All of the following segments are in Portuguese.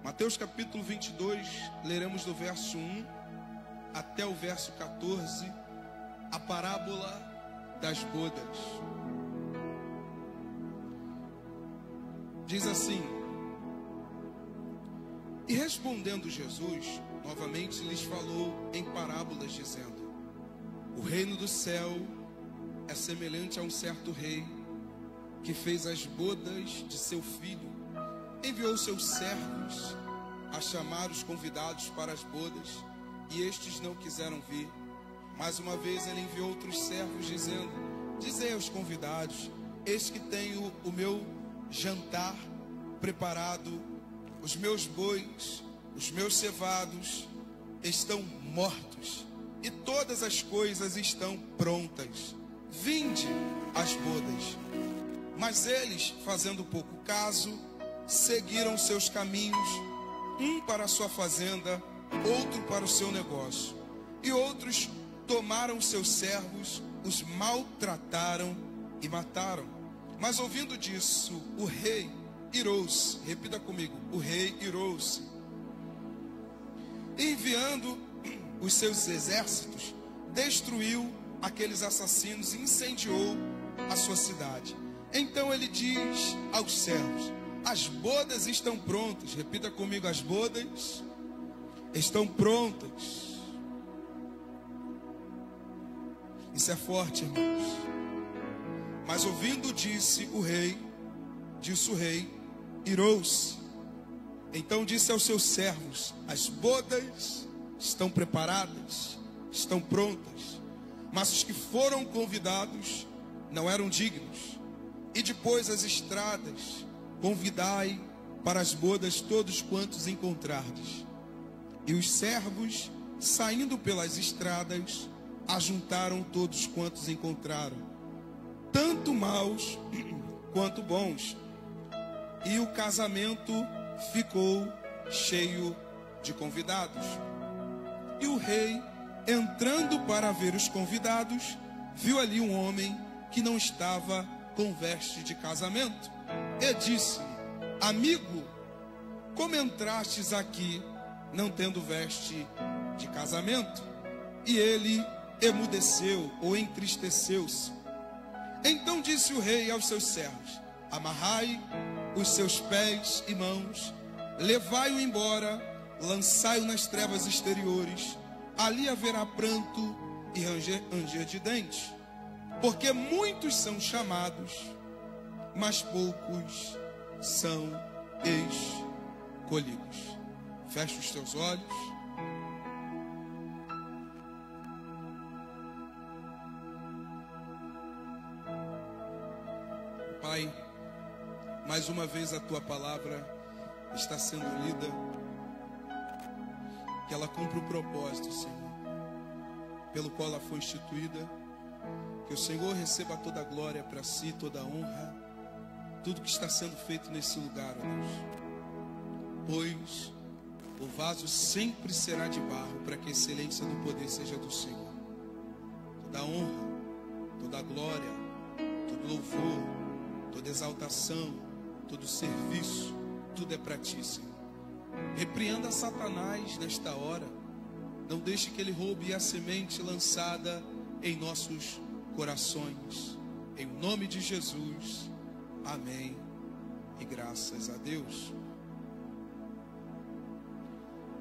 Mateus capítulo 22, leremos do verso 1 até o verso 14, a parábola das bodas. Diz assim: E respondendo Jesus, novamente lhes falou em parábolas, dizendo: O reino do céu é semelhante a um certo rei que fez as bodas de seu filho. Enviou seus servos a chamar os convidados para as bodas, e estes não quiseram vir. Mais uma vez ele enviou outros servos, dizendo: Dizei aos convidados: Eis que tenho o meu jantar preparado, os meus bois, os meus cevados estão mortos, e todas as coisas estão prontas. Vinde às bodas. Mas eles, fazendo pouco caso, seguiram seus caminhos, um para a sua fazenda, outro para o seu negócio. E outros tomaram seus servos, os maltrataram e mataram. Mas ouvindo disso, o rei irou-se. Repita comigo: o rei irou-se. E enviando os seus exércitos, destruiu aqueles assassinos e incendiou a sua cidade. Então ele diz aos servos: as bodas estão prontas. Repita comigo: as bodas estão prontas. Isso é forte, irmãos. Mas ouvindo disse o rei, irou-se. Então disse aos seus servos: as bodas estão preparadas, estão prontas, mas os que foram convidados não eram dignos. E depois as estradas, convidai para as bodas todos quantos encontrardes. E os servos, saindo pelas estradas, ajuntaram todos quantos encontraram, tanto maus quanto bons. E o casamento ficou cheio de convidados. E o rei, entrando para ver os convidados, viu ali um homem que não estava com veste de casamento. E disse: amigo, como entrastes aqui não tendo veste de casamento? E ele emudeceu ou entristeceu-se. Então disse o rei aos seus servos: amarrai os seus pés e mãos, levai-o embora, lançai-o nas trevas exteriores, ali haverá pranto e ranger de dentes, porque muitos são chamados, mas poucos são escolhidos. Fecha os teus olhos. Pai, mais uma vez a tua palavra está sendo lida, que ela cumpra o propósito, Senhor, pelo qual ela foi instituída. Que o Senhor receba toda a glória para si, toda a honra, tudo que está sendo feito nesse lugar, ó Deus. Pois o vaso sempre será de barro, para que a excelência do poder seja do Senhor. Toda a honra, toda a glória, todo louvor, toda exaltação, todo serviço, tudo é para ti, Senhor. Repreenda Satanás nesta hora. Não deixe que ele roube a semente lançada em nossos corações. Em nome de Jesus. Amém. E graças a Deus.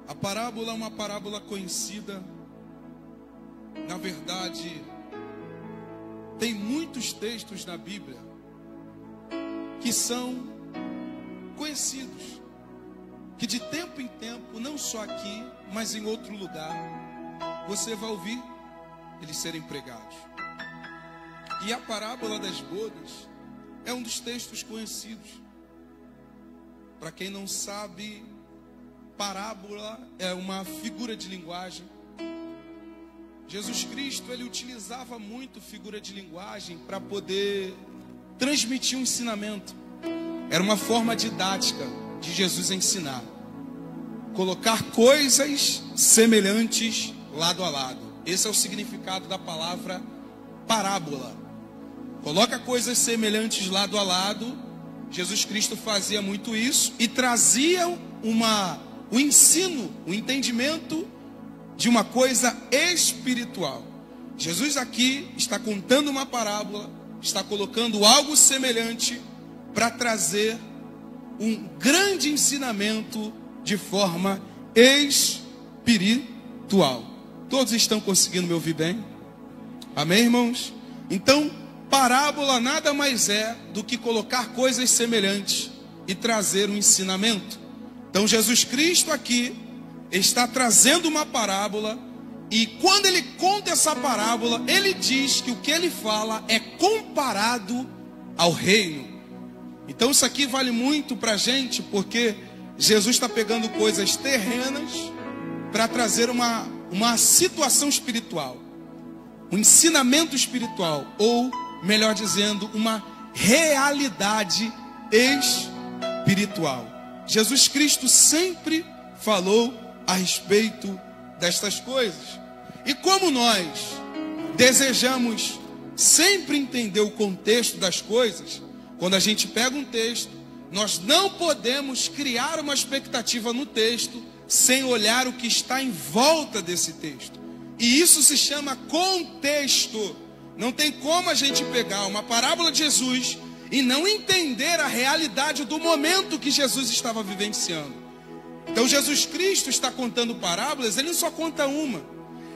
A parábola é uma parábola conhecida. Na verdade, tem muitos textos na Bíblia que são conhecidos, que de tempo em tempo, não só aqui, mas em outro lugar, você vai ouvir eles serem pregados. E a parábola das bodas é um dos textos conhecidos. Para quem não sabe, parábola é uma figura de linguagem. Jesus Cristo, ele utilizava muito figura de linguagem para poder transmitir um ensinamento. Era uma forma didática de Jesus ensinar. Colocar coisas semelhantes lado a lado. Esse é o significado da palavra parábola. Coloca coisas semelhantes lado a lado, Jesus Cristo fazia muito isso e trazia o ensino, o entendimento de uma coisa espiritual. Jesus aqui está contando uma parábola, está colocando algo semelhante para trazer um grande ensinamento de forma espiritual. Todos estão conseguindo me ouvir bem? Amém, irmãos? Então, parábola nada mais é do que colocar coisas semelhantes e trazer um ensinamento. Então, Jesus Cristo aqui está trazendo uma parábola, e quando ele conta essa parábola, ele diz que o que ele fala é comparado ao reino. Então isso aqui vale muito para a gente, porque Jesus está pegando coisas terrenas para trazer uma situação espiritual, um ensinamento espiritual, ou melhor dizendo, uma realidade espiritual. Jesus Cristo sempre falou a respeito destas coisas. E como nós desejamos sempre entender o contexto das coisas, quando a gente pega um texto, nós não podemos criar uma expectativa no texto sem olhar o que está em volta desse texto. E isso se chama contexto. Não tem como a gente pegar uma parábola de Jesus e não entender a realidade do momento que Jesus estava vivenciando. Então Jesus Cristo está contando parábolas, ele não só conta uma.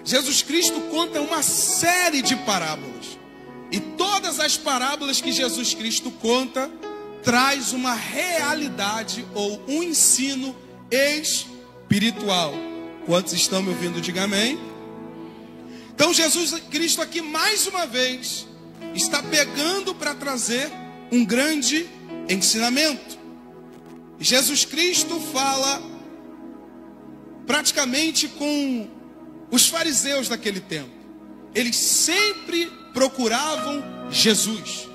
Jesus Cristo conta uma série de parábolas. E todas as parábolas que Jesus Cristo conta traz uma realidade ou um ensino espiritual. Quantos estão me ouvindo? Diga amém. Então Jesus Cristo aqui mais uma vez está pegando para trazer um grande ensinamento. Jesus Cristo fala praticamente com os fariseus daquele tempo. Eles sempre procuravam Jesus.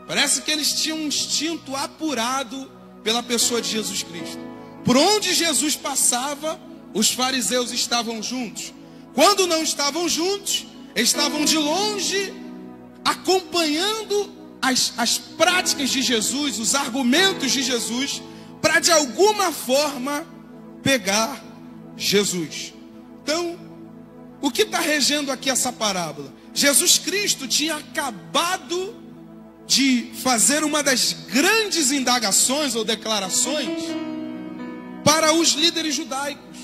Parece que eles tinham um instinto apurado pela pessoa de Jesus Cristo. Por onde Jesus passava, os fariseus estavam juntos. Quando não estavam juntos, estavam de longe acompanhando as práticas de Jesus, os argumentos de Jesus, para de alguma forma pegar Jesus. Então, o que está regendo aqui essa parábola? Jesus Cristo tinha acabado de fazer uma das grandes indagações ou declarações para os líderes judaicos.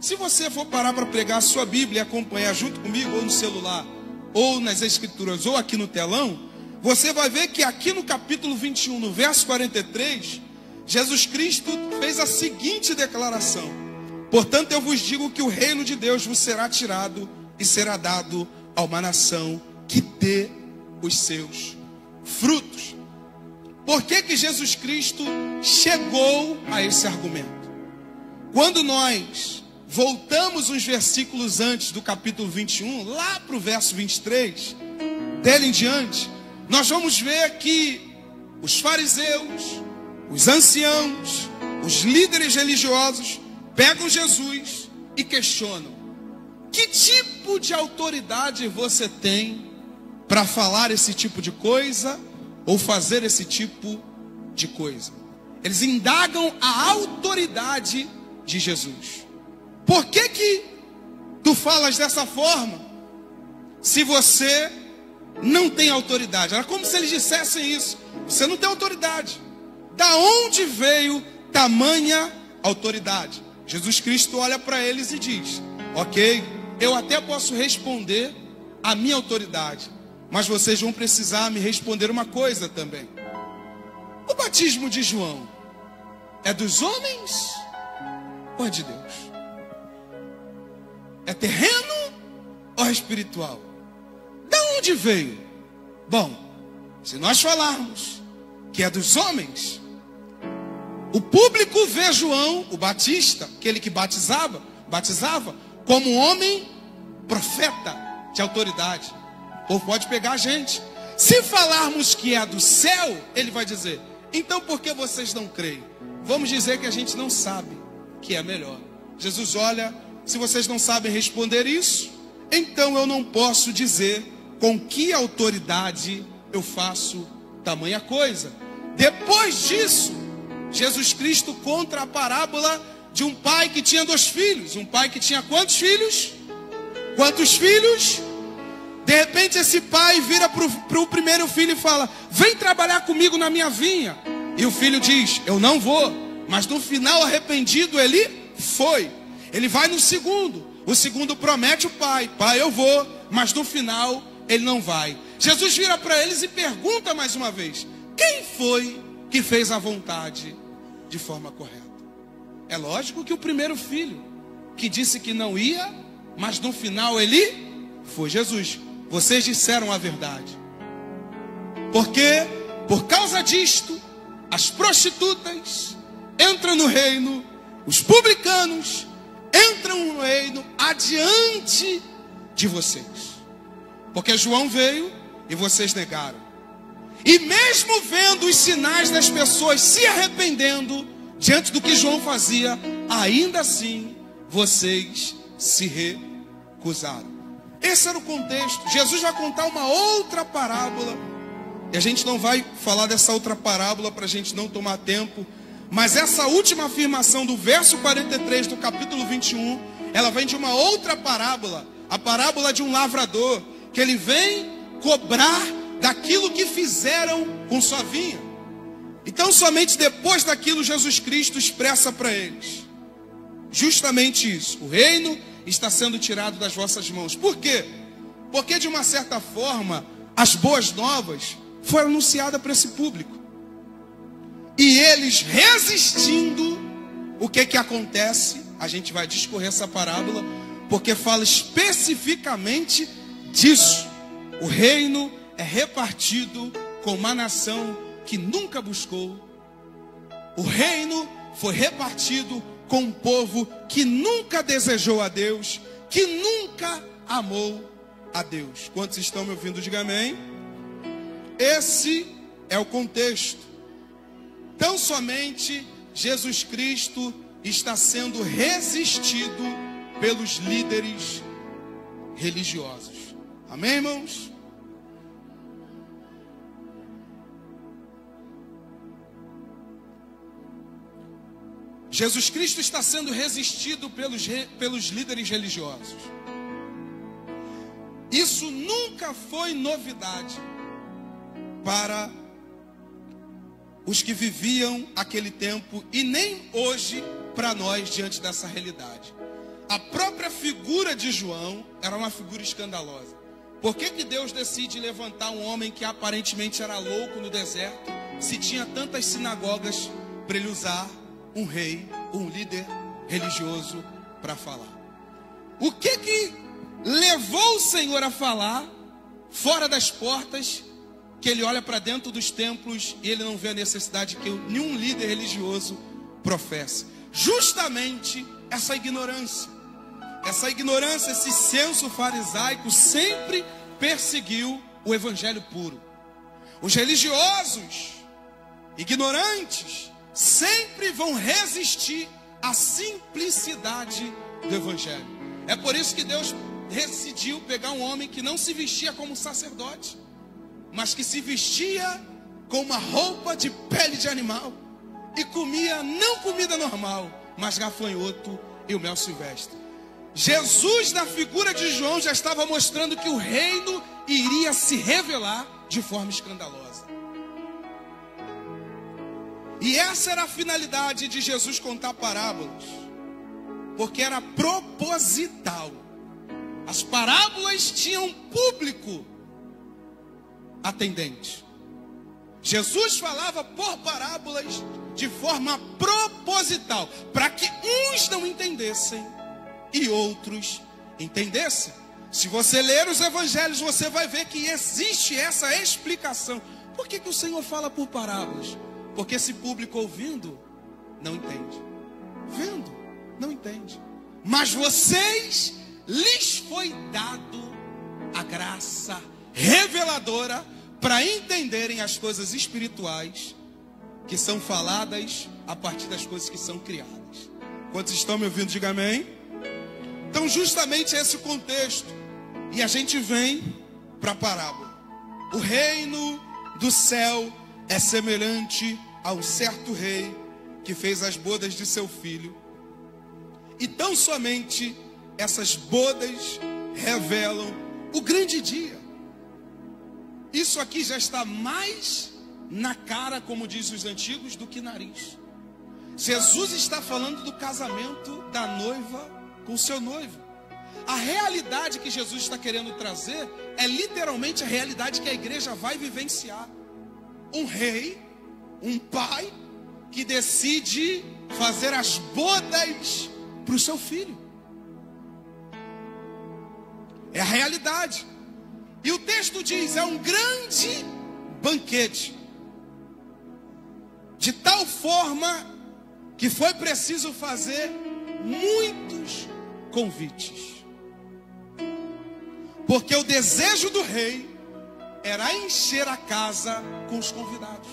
Se você for parar para pregar a sua Bíblia e acompanhar junto comigo, ou no celular, ou nas Escrituras, ou aqui no telão, você vai ver que aqui no capítulo 21, no verso 43, Jesus Cristo fez a seguinte declaração: portanto eu vos digo que o reino de Deus vos será tirado e será dado a uma nação que dê os seus frutos. Por que Jesus Cristo chegou a esse argumento? Quando nós voltamos uns versículos antes do capítulo 21, lá para o verso 23, dele em diante, nós vamos ver que os fariseus, os anciãos, os líderes religiosos pegam Jesus e questionam: que tipo de autoridade você tem para falar esse tipo de coisa ou fazer esse tipo de coisa? Eles indagam a autoridade de Jesus. Por que tu falas dessa forma se você não tem autoridade? Era como se eles dissessem isso: você não tem autoridade. Da onde veio tamanha autoridade? Jesus Cristo olha para eles e diz: ok, eu até posso responder a minha autoridade, mas vocês vão precisar me responder uma coisa também. O batismo de João é dos homens ou é de Deus? É terreno ou é espiritual? Da onde veio? Bom, se nós falarmos que é dos homens, o público vê João, o Batista, aquele que batizava como homem profeta de autoridade. O povo pode pegar a gente. Se falarmos que é do céu, ele vai dizer: então por que vocês não creem? Vamos dizer que a gente não sabe que é melhor. Jesus olha: se vocês não sabem responder isso, então eu não posso dizer com que autoridade eu faço tamanha coisa. Depois disso, Jesus Cristo conta a parábola de um pai que tinha 2 filhos. Um pai que tinha quantos filhos? Quantos filhos? De repente esse pai vira para o primeiro filho e fala: vem trabalhar comigo na minha vinha. E o filho diz: eu não vou. Mas no final, arrependido, ele foi. Ele vai no segundo. O segundo promete o pai: pai, eu vou. Mas no final, ele não vai. Jesus vira para eles e pergunta mais uma vez: quem foi que fez a vontade de forma correta? É lógico que o primeiro filho, que disse que não ia, mas no final ele foi. Jesus, vocês disseram a verdade. Porque por causa disto, as prostitutas entram no reino, os publicanos entram no reino adiante de vocês. Porque João veio e vocês negaram. E mesmo vendo os sinais das pessoas se arrependendo diante do que João fazia, ainda assim vocês se recusaram. Esse era o contexto. Jesus vai contar uma outra parábola. E a gente não vai falar dessa outra parábola para a gente não tomar tempo. Mas essa última afirmação do verso 43 do capítulo 21, ela vem de uma outra parábola. A parábola de um lavrador, que ele vem cobrar daquilo que fizeram com sua vinha. Então somente depois daquilo Jesus Cristo expressa para eles justamente isso: o reino está sendo tirado das vossas mãos. Por quê? Porque de uma certa forma as boas novas foram anunciadas para esse público. E eles resistindo, o que acontece? A gente vai discorrer essa parábola, porque fala especificamente disso. O reino é repartido com uma nação que nunca buscou. O reino foi repartido com um povo que nunca desejou a Deus, que nunca amou a Deus. Quantos estão me ouvindo? Diga amém. Esse é o contexto. Tão somente Jesus Cristo está sendo resistido pelos líderes religiosos. Amém, irmãos? Jesus Cristo está sendo resistido pelos líderes religiosos. Isso nunca foi novidade para os que viviam aquele tempo, e nem hoje para nós diante dessa realidade. A própria figura de João era uma figura escandalosa. Por que Deus decide levantar um homem que aparentemente era louco no deserto, se tinha tantas sinagogas para ele usar um rei, um líder religioso para falar? O que levou o Senhor a falar fora das portas, que ele olha para dentro dos templos e ele não vê a necessidade que nenhum líder religioso professa? Justamente essa ignorância. Essa ignorância, esse senso farisaico sempre perseguiu o evangelho puro. Os religiosos, ignorantes, sempre vão resistir à simplicidade do evangelho. É por isso que Deus decidiu pegar um homem que não se vestia como sacerdote, mas que se vestia com uma roupa de pele de animal e comia não comida normal, mas gafanhoto e o mel silvestre. Jesus, na figura de João, já estava mostrando que o reino iria se revelar de forma escandalosa. E essa era a finalidade de Jesus contar parábolas, porque era proposital. As parábolas tinham público atendente. Jesus falava por parábolas de forma proposital, para que uns não entendessem e outros entendessem. Se você ler os evangelhos, você vai ver que existe essa explicação. Por que o Senhor fala por parábolas? Porque esse público ouvindo não entende, vendo não entende. Mas vocês, lhes foi dado a graça reveladora para entenderem as coisas espirituais que são faladas a partir das coisas que são criadas. Quantos estão me ouvindo? Diga amém. Então justamente esse é o contexto. E a gente vem para a parábola. O reino do céu é semelhante a um certo rei que fez as bodas de seu filho. E tão somente essas bodas revelam o grande dia. Isso aqui já está mais na cara, como dizem os antigos, do que nariz. Jesus está falando do casamento da noiva com o seu noivo. A realidade que Jesus está querendo trazer é literalmente a realidade que a igreja vai vivenciar. Um rei, um pai, que decide fazer as bodas para o seu filho. É a realidade. E o texto diz, é um grande banquete. De tal forma que foi preciso fazer muitos convites. Porque o desejo do rei era encher a casa com os convidados.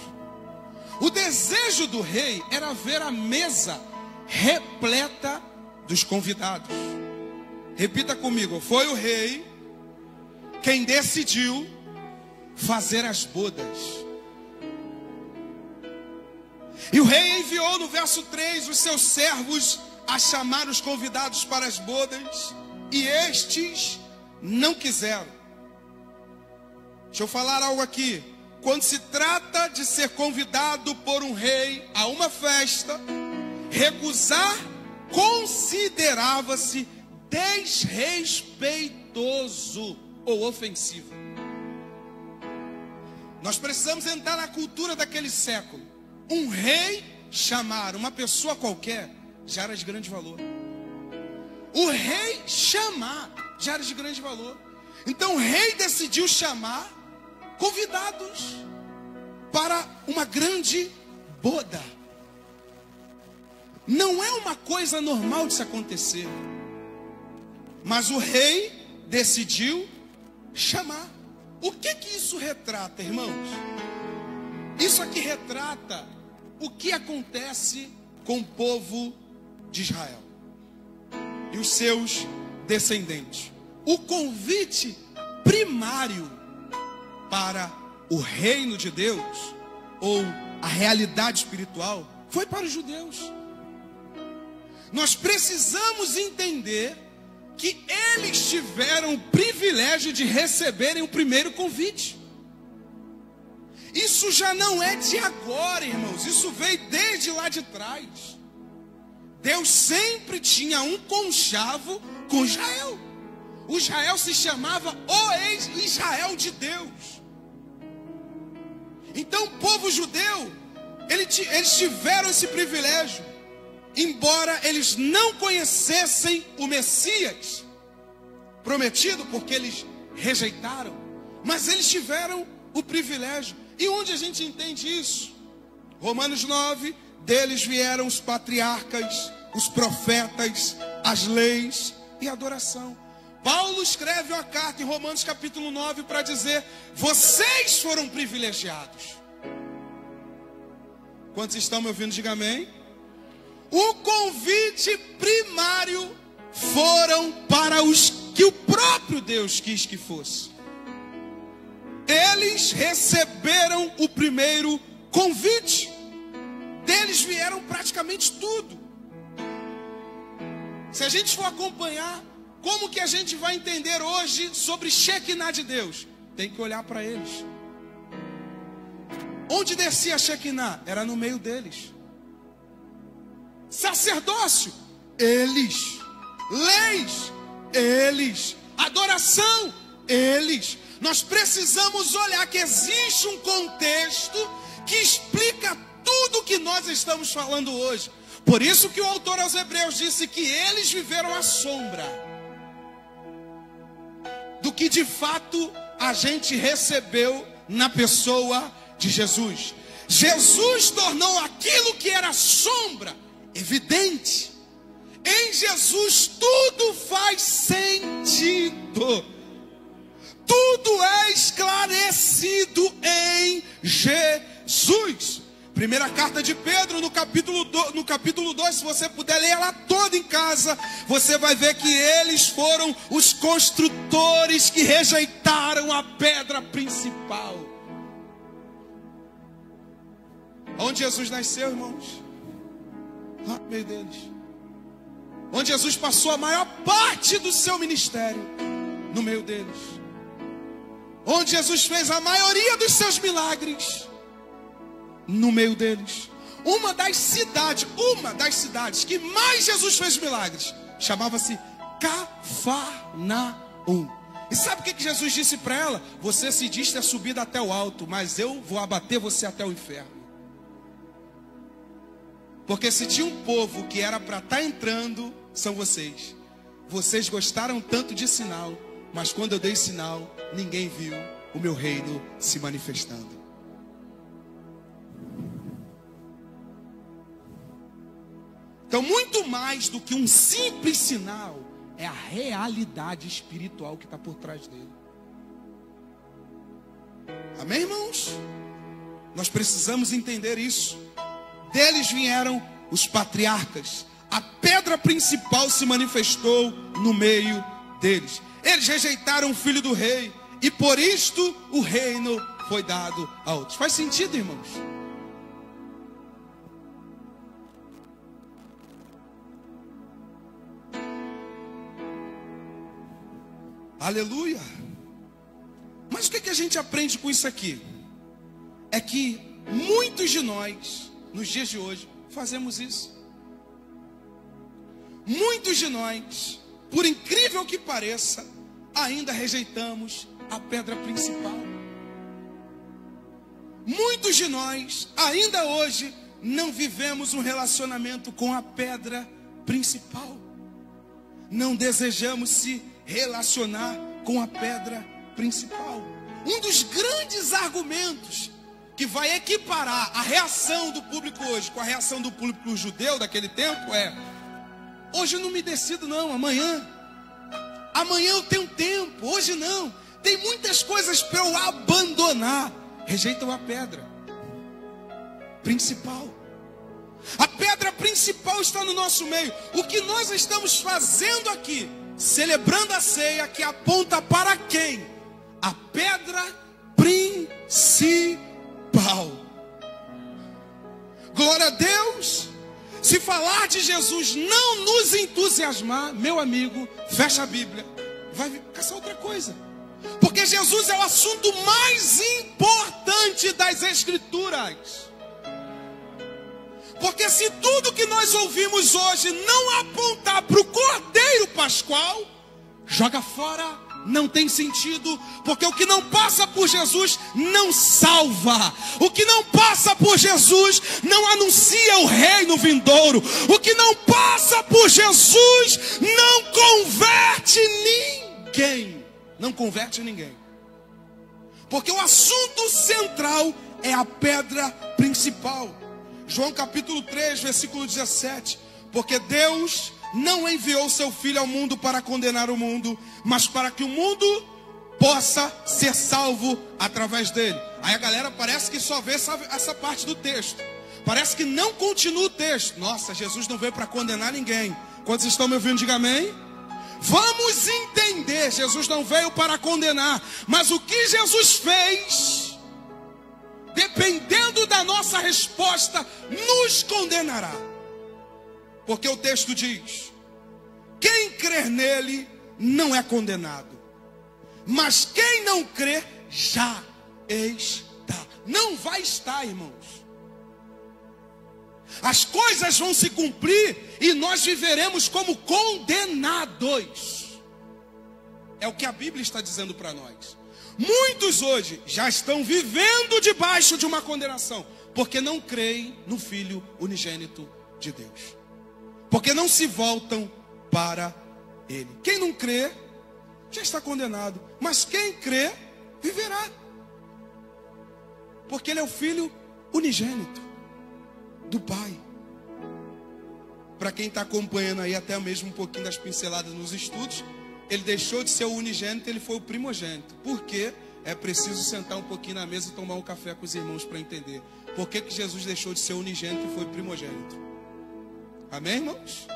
O desejo do rei era ver a mesa repleta dos convidados. Repita comigo, foi o rei quem decidiu fazer as bodas. E o rei enviou no verso 3 os seus servos a chamar os convidados para as bodas, e estes não quiseram. Deixa eu falar algo aqui. Quando se trata de ser convidado por um rei a uma festa, recusar considerava-se desrespeitoso ou ofensivo. Nós precisamos entrar na cultura daquele século. Um rei chamar uma pessoa qualquer já era de grande valor. O rei chamar já era de grande valor. Então o rei decidiu chamar convidados para uma grande boda. Não é uma coisa normal de se acontecer, mas o rei decidiu chamar. O que isso retrata, irmãos? Isso aqui retrata o que acontece com o povo de Israel e os seus descendentes. O convite primário para o reino de Deus, ou a realidade espiritual, foi para os judeus. Nós precisamos entender que eles tiveram o privilégio de receberem o primeiro convite. Isso já não é de agora, irmãos. Isso veio desde lá de trás. Deus sempre tinha um conchavo com Israel. O Israel se chamava o ex-Israel de Deus. Então o povo judeu, eles tiveram esse privilégio. Embora eles não conhecessem o Messias prometido, porque eles rejeitaram, mas eles tiveram o privilégio. E onde a gente entende isso? Romanos 9, deles vieram os patriarcas, os profetas, as leis e a adoração. Paulo escreve uma carta em Romanos capítulo 9 para dizer: vocês foram privilegiados. Quantos estão me ouvindo? Diga amém. O convite primário foram para os que o próprio Deus quis que fosse. Eles receberam o primeiro convite. Deles vieram praticamente tudo. Se a gente for acompanhar, como que a gente vai entender hoje sobre Shekinah de Deus? Tem que olhar para eles. Onde descia a Shekinah? Era no meio deles. Sacerdócio? Eles. Leis? Eles. Adoração? Eles. Nós precisamos olhar que existe um contexto que explica tudo o que nós estamos falando hoje. Por isso que o autor aos Hebreus disse que eles viveram a sombra do que de fato a gente recebeu na pessoa de Jesus. Jesus tornou aquilo que era sombra evidente. Em Jesus tudo faz sentido. Tudo é esclarecido em Jesus. Primeira carta de Pedro, no capítulo 2, se você puder ler ela toda em casa, você vai ver que eles foram os construtores que rejeitaram a pedra principal. Onde Jesus nasceu, irmãos? Lá no meio deles. Onde Jesus passou a maior parte do seu ministério, no meio deles. Onde Jesus fez a maioria dos seus milagres, no meio deles. Uma das cidades que mais Jesus fez milagres, chamava-se Cafarnaum. E sabe o que Jesus disse para ela? Você se diz ter subido até o alto, mas eu vou abater você até o inferno. Porque se tinha um povo que era para estar entrando, são vocês. Vocês gostaram tanto de sinal, mas quando eu dei sinal, ninguém viu o meu reino se manifestando. Então, muito mais do que um simples sinal, é a realidade espiritual que está por trás dele. Amém, irmãos? Nós precisamos entender isso. Deles vieram os patriarcas. A pedra principal se manifestou no meio deles. Eles rejeitaram o filho do rei, e por isto o reino foi dado a outros. Faz sentido, irmãos? Aleluia. Mas o que a gente aprende com isso aqui? É que muitos de nós, nos dias de hoje, fazemos isso. Muitos de nós, por incrível que pareça, ainda rejeitamos a pedra principal. Muitos de nós, ainda hoje, não vivemos um relacionamento com a pedra principal. Não desejamos se relacionar com a pedra principal. Um dos grandes argumentos que vai equiparar a reação do público hoje com a reação do público judeu daquele tempo é: hoje eu não me decido não, amanhã eu tenho tempo, hoje não, tem muitas coisas para eu abandonar. Rejeitam a pedra principal. A pedra principal está no nosso meio. O que nós estamos fazendo aqui, celebrando a ceia, que aponta para quem? A pedra principal. Glória a Deus. Se falar de Jesus não nos entusiasmar, meu amigo, fecha a Bíblia, vai caçar outra coisa. Porque Jesus é o assunto mais importante das Escrituras. Porque se tudo que nós ouvimos hoje não apontar para o Cordeiro Pascual, joga fora, não tem sentido. Porque o que não passa por Jesus não salva. O que não passa por Jesus não anuncia o reino vindouro. O que não passa por Jesus não converte ninguém. Não converte ninguém. Porque o assunto central é a pedra principal. João capítulo 3, versículo 17. Porque Deus não enviou seu Filho ao mundo para condenar o mundo, mas para que o mundo possa ser salvo através dele. Aí a galera parece que só vê essa parte do texto. Parece que não continua o texto. Nossa, Jesus não veio para condenar ninguém. Quantos estão me ouvindo? Diga amém. Vamos entender, Jesus não veio para condenar, mas o que Jesus fez, dependendo da nossa resposta, nos condenará. Porque o texto diz: quem crer nele não é condenado, mas quem não crer já está. Não vai estar, irmãos. As coisas vão se cumprir e nós viveremos como condenados. É o que a Bíblia está dizendo para nós. Muitos hoje já estão vivendo debaixo de uma condenação, porque não creem no Filho unigênito de Deus, porque não se voltam para Ele. Quem não crê já está condenado, mas quem crê viverá, porque Ele é o Filho unigênito do Pai. Para quem está acompanhando aí até mesmo um pouquinho das pinceladas nos estudos, ele deixou de ser o unigênito, ele foi o primogênito. Por quê? É preciso sentar um pouquinho na mesa e tomar um café com os irmãos para entender por que Jesus deixou de ser unigênito e foi primogênito. Amém, irmãos?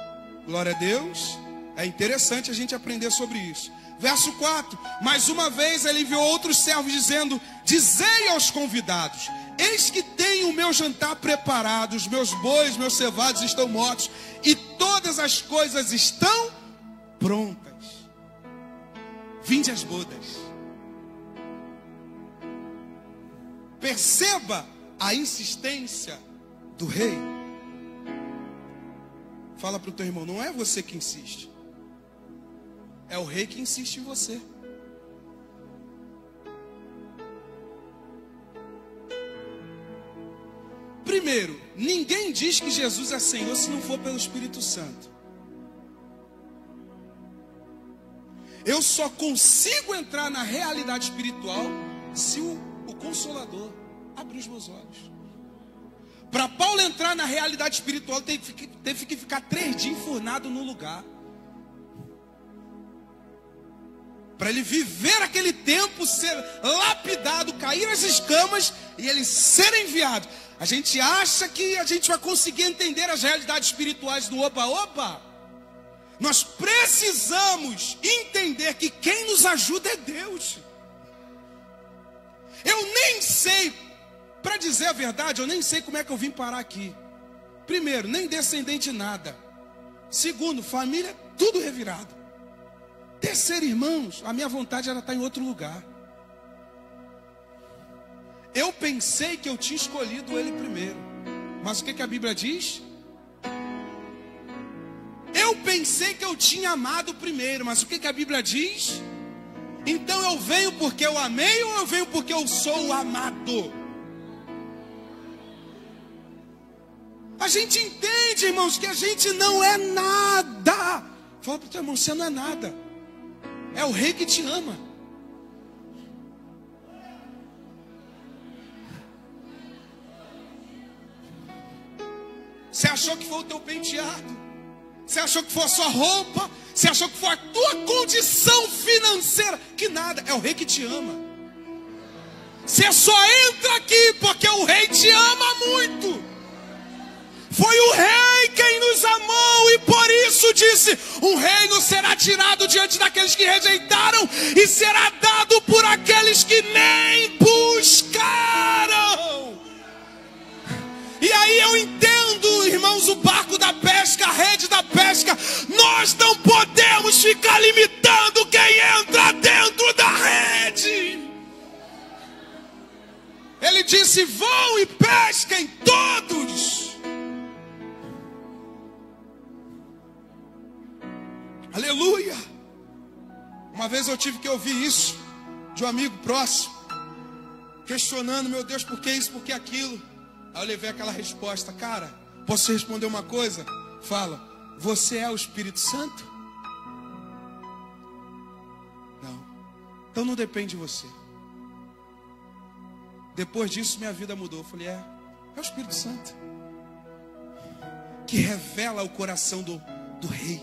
Glória a Deus. É interessante a gente aprender sobre isso. Verso 4: mais uma vez ele enviou outros servos dizendo: dizei aos convidados, eis que tenho o meu jantar preparado, os meus bois, meus cevados estão mortos, e todas as coisas estão prontas. Vinde às bodas. Perceba a insistência do rei. Fala para o teu irmão, não é você que insiste, é o rei que insiste em você. Primeiro, ninguém diz que Jesus é Senhor se não for pelo Espírito Santo. Eu só consigo entrar na realidade espiritual se o Consolador abrir os meus olhos. Para Paulo entrar na realidade espiritual, teve que ficar 3 dias enfurnado no lugar. Para ele viver aquele tempo, ser lapidado, cair as escamas e ele ser enviado. A gente acha que a gente vai conseguir entender as realidades espirituais do oba-oba? Nós precisamos entender que quem nos ajuda é Deus. Eu nem sei, para dizer a verdade, eu nem sei como é que eu vim parar aqui. Primeiro, nem descendente nada. Segundo, família, tudo revirado. Terceiro, irmãos, a minha vontade era estar em outro lugar. Eu pensei que eu tinha escolhido ele primeiro. Mas o que a Bíblia diz? Eu pensei que eu tinha amado primeiro. Mas o que a Bíblia diz? Então eu venho porque eu amei ou eu venho porque eu sou amado? A gente entende, irmãos, que a gente não é nada. Fala para o teu irmão, você não é nada. É o rei que te ama. Você achou que foi o teu penteado? Você achou que foi a sua roupa? Você achou que foi a tua condição financeira? Que nada, é o rei que te ama. Você só entra aqui porque o rei te ama muito. Foi o rei quem nos amou e por isso disse: um reino será tirado diante daqueles que rejeitaram e será dado por aqueles que nem buscaram. E aí eu entendo, irmãos, o barco da pesca, a rede da pesca. Nós não podemos ficar limitando quem entra dentro da rede. Ele disse: vão e pesquem todos. Aleluia. Uma vez eu tive que ouvir isso de um amigo próximo, questionando: meu Deus, por que isso, por que aquilo? Aí eu levei aquela resposta: cara, posso responder uma coisa? Fala, você é o Espírito Santo? Não. Então não depende de você. Depois disso minha vida mudou. Eu falei, é o Espírito Santo que revela o coração do rei.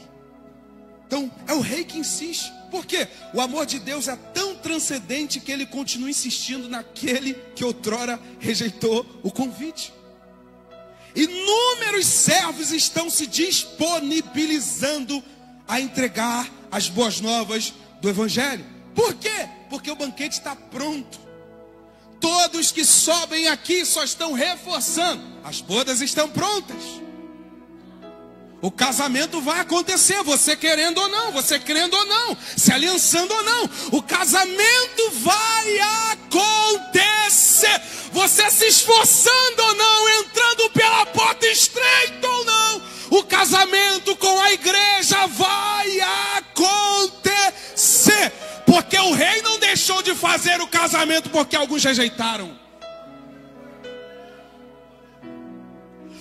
Então é o rei que insiste. Por quê? O amor de Deus é tão transcendente que ele continua insistindo naquele que outrora rejeitou o convite. Inúmeros servos estão se disponibilizando a entregar as boas novas do Evangelho. Por quê? Porque o banquete está pronto. Todos que sobem aqui só estão reforçando. As bodas estão prontas. O casamento vai acontecer, você querendo ou não, você crendo ou não, se aliançando ou não. O casamento vai acontecer. Você se esforçando ou não, entrando pela porta estreita ou não, o casamento com a igreja vai acontecer. Porque o rei não deixou de fazer o casamento porque alguns rejeitaram.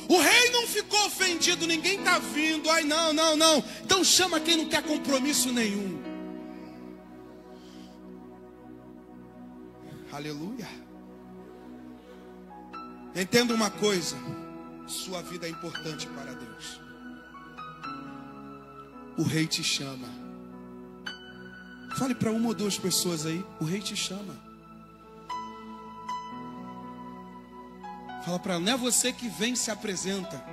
O rei não ficou ofendido, ninguém está vindo. Ai, não. Então chama quem não quer compromisso nenhum. Aleluia. Entenda uma coisa: sua vida é importante para Deus. O rei te chama. Fale para uma ou duas pessoas aí: o rei te chama. Fala para ela, não é você que vem e se apresenta,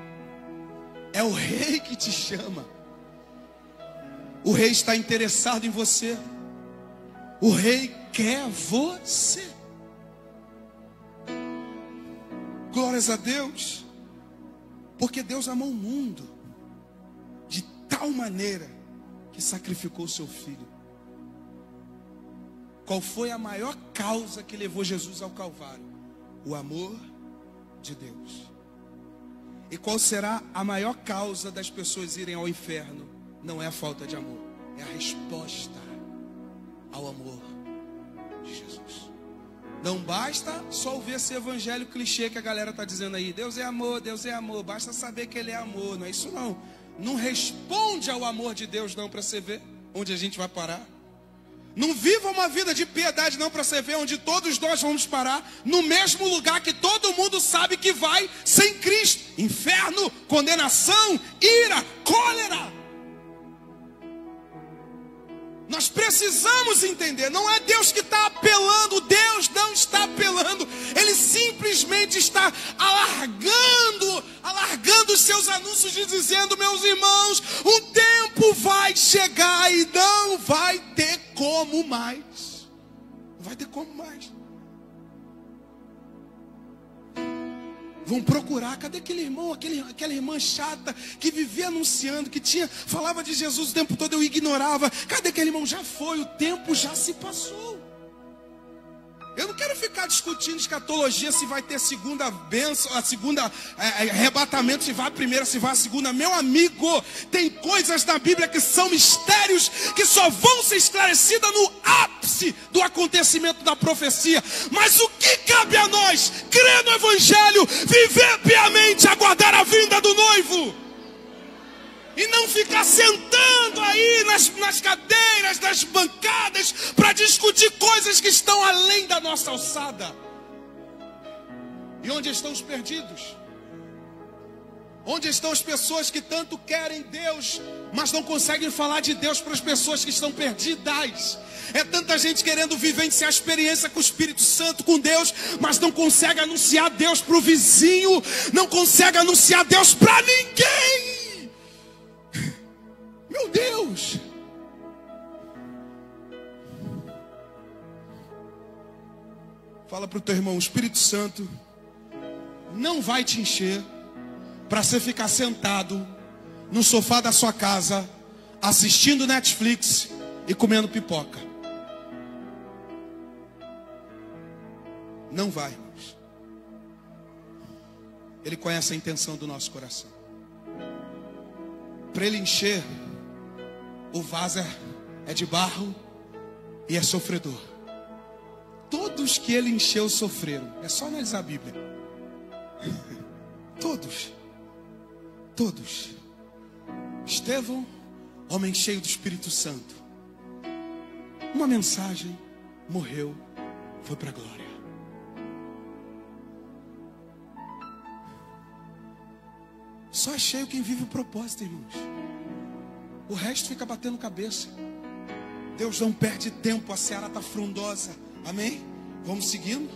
é o rei que te chama. O rei está interessado em você. O rei quer você. Glórias a Deus. Porque Deus amou o mundo de tal maneira que sacrificou o seu filho. Qual foi a maior causa que levou Jesus ao Calvário? O amor de Deus. E qual será a maior causa das pessoas irem ao inferno? Não é a falta de amor, é a resposta ao amor de Jesus. Não basta só ouvir esse evangelho clichê que a galera está dizendo aí. Deus é amor, Deus é amor. Basta saber que Ele é amor. Não é isso não. Não responde ao amor de Deus não, para você ver onde a gente vai parar. Não viva uma vida de piedade não, para você ver onde todos nós vamos parar. No mesmo lugar que todo mundo sabe que vai, sem Cristo. Inferno, condenação, ira, cólera. Nós precisamos entender, não é Deus que está apelando, Deus não está apelando, Ele simplesmente está alargando os seus anúncios e dizendo: meus irmãos, um tempo vai chegar e não vai ter como mais. Não vai ter como mais. Vão procurar, cadê aquele irmão, aquela irmã chata que vivia anunciando, que falava de Jesus o tempo todo, eu ignorava. Cadê aquele irmão? Já foi, o tempo já se passou. Eu não quero ficar discutindo escatologia, se vai ter segunda bênção, a segunda arrebatamento, se vai a primeira, se vai a segunda. Meu amigo, tem coisas na Bíblia que são mistérios que só vão ser esclarecidas no ápice do acontecimento da profecia. Mas o que cabe a nós? Crer no Evangelho, viver piamente, aguardar a vinda do noivo. E não ficar sentando aí nas cadeiras, nas bancadas, para discutir coisas que estão além da nossa alçada. E onde estão os perdidos? Onde estão as pessoas que tanto querem Deus, mas não conseguem falar de Deus para as pessoas que estão perdidas? É tanta gente querendo vivenciar a experiência com o Espírito Santo, com Deus, mas não consegue anunciar Deus para o vizinho, não consegue anunciar Deus para ninguém. Meu Deus! Fala para o teu irmão: o Espírito Santo não vai te encher para você ficar sentado no sofá da sua casa, assistindo Netflix e comendo pipoca. Não vai, irmãos. Ele conhece a intenção do nosso coração. Para Ele encher, o vaso é de barro e é sofredor. Todos que Ele encheu sofreram. É só analisar a Bíblia. Todos. Estevão, homem cheio do Espírito Santo. Uma mensagem, morreu, foi para a glória. Só é cheio quem vive o propósito, irmãos. O resto fica batendo cabeça. Deus não perde tempo, a seara está frondosa. Amém? Vamos seguindo.